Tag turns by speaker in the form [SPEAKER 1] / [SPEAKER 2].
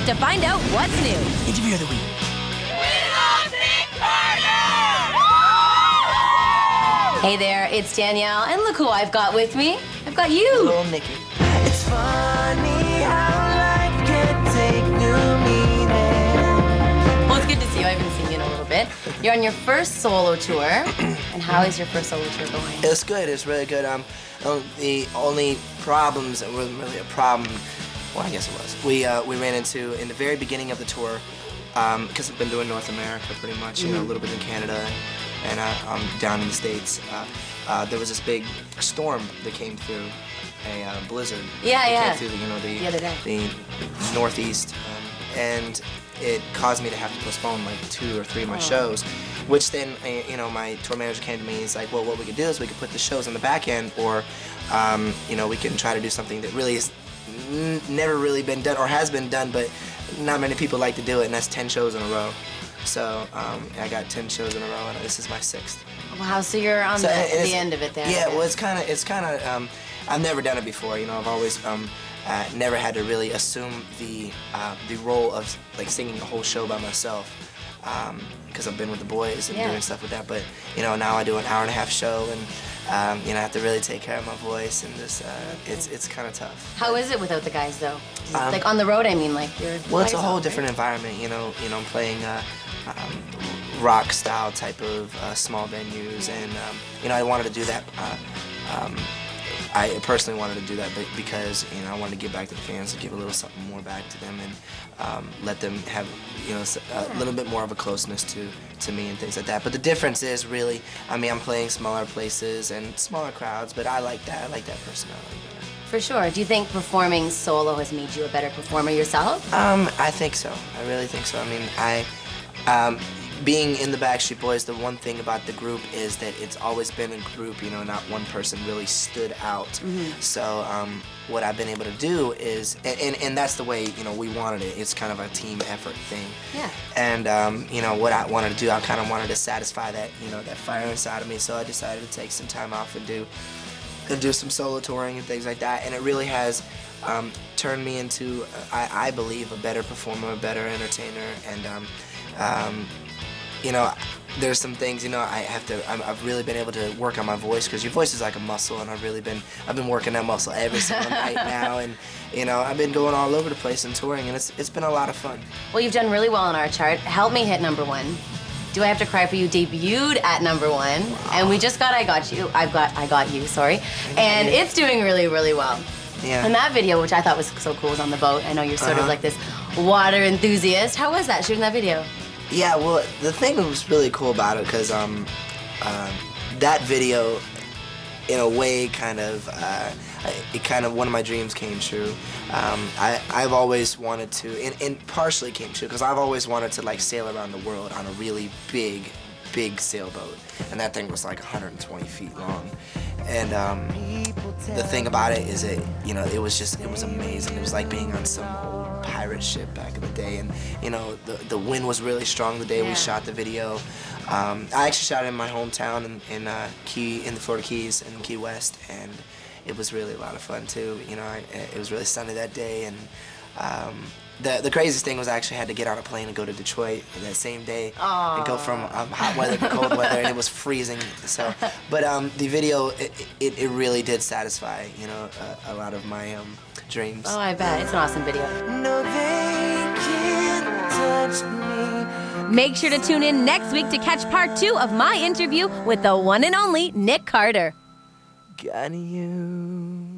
[SPEAKER 1] to find out what's new.
[SPEAKER 2] Interview of the week.
[SPEAKER 1] Hey there, it's Danielle, and look who I've got with me. I've got you.
[SPEAKER 2] Hello, Nikki. It's funny how life can take new meaning.
[SPEAKER 1] Well, it's good to see you. I haven't seen you in a little bit. You're on your first solo tour, and how is your first solo tour going?
[SPEAKER 2] It's good. It's really good. The only problems, it wasn't really a problem. Well, I guess it was. We ran into in the very beginning of the tour, because I've been doing North America pretty much, you know, a little bit in Canada, and down in the States. There was this big storm that came through, a blizzard.
[SPEAKER 1] Yeah,
[SPEAKER 2] that came through the
[SPEAKER 1] other day.
[SPEAKER 2] the Northeast, and it caused me to have to postpone like 2 or 3 of my shows, which then, you know, my tour manager came to me and he's like, well, what we could do is we could put the shows on the back end, or, you know, we can try to do something that really is never really been done, or has been done, but not many people like to do it, and that's 10 shows in a row. So I got 10 shows in a row, and this is my 6th.
[SPEAKER 1] Wow, so you're on the end of it there.
[SPEAKER 2] Yeah, well, it's kind of, I've never done it before, you know, I've always never had to really assume the role of like singing a whole show by myself, because I've been with the boys and doing stuff with that, but you know, now I do an hour-and-a-half show, and you know, I have to really take care of my voice, and just it's kind of tough.
[SPEAKER 1] How is it without the guys though? Like on the road, I mean, like you're.
[SPEAKER 2] Well, it's a whole different environment, you know. I'm playing rock style type of small venues, and you know, I wanted to do that. I personally wanted to do that because, you know, I wanted to give back to the fans and give a little something more back to them, and let them have, you know, a little bit more of a closeness to me and things like that. But the difference is really, I mean, I'm playing smaller places and smaller crowds, but I like that. I like that personality better.
[SPEAKER 1] For sure. Do you think performing solo has made you a better performer yourself?
[SPEAKER 2] I think so. I really think so. I mean, being in the Backstreet Boys, the one thing about the group is that it's always been a group, you know, not one person really stood out. So what I've been able to do is, and that's the way, you know, we wanted it. It's kind of a team effort thing.
[SPEAKER 1] Yeah.
[SPEAKER 2] And, you know, what I wanted to do, I kind of wanted to satisfy that, you know, that fire inside of me. So I decided to take some time off and do some solo touring and things like that. And it really has turned me into, I believe, a better performer, a better entertainer, and you know, there's some things, you know, I've really been able to work on my voice, because your voice is like a muscle, and I've been working that muscle every single night now, and you know, I've been going all over the place and touring, and it's been a lot of fun.
[SPEAKER 1] Well, you've done really well on our chart. Help me hit #1. Do I Have to Cry For You debuted at #1, and we just got I Got You, sorry, and it's doing really, really well.
[SPEAKER 2] Yeah.
[SPEAKER 1] And that video, which I thought was so cool, was on the boat. I know you're sort of like this water enthusiast. How was that, shooting that video?
[SPEAKER 2] Yeah, well, the thing that was really cool about it, because that video, in a way, kind of one of my dreams came true. I've always wanted to, and partially came true, because I've always wanted to like sail around the world on a really big sailboat, and that thing was like 120 feet long. And the thing about it is that, you know, it was amazing. It was like being on some old pirate ship back in the day, and you know, the wind was really strong the day we shot the video. I actually shot it in my hometown in the Florida Keys in Key West, and it was really a lot of fun too. You know, it was really sunny that day, and the craziest thing was I actually had to get on a plane and go to Detroit that same day and go from hot weather to cold weather, and it was freezing. So, but the video, it really did satisfy, you know, a lot of my dreams.
[SPEAKER 1] Oh, I bet. It's an awesome video.
[SPEAKER 2] No, they can't touch me.
[SPEAKER 1] Make sure to tune in next week to catch part 2 of my interview with the one and only Nick Carter.
[SPEAKER 2] Got you.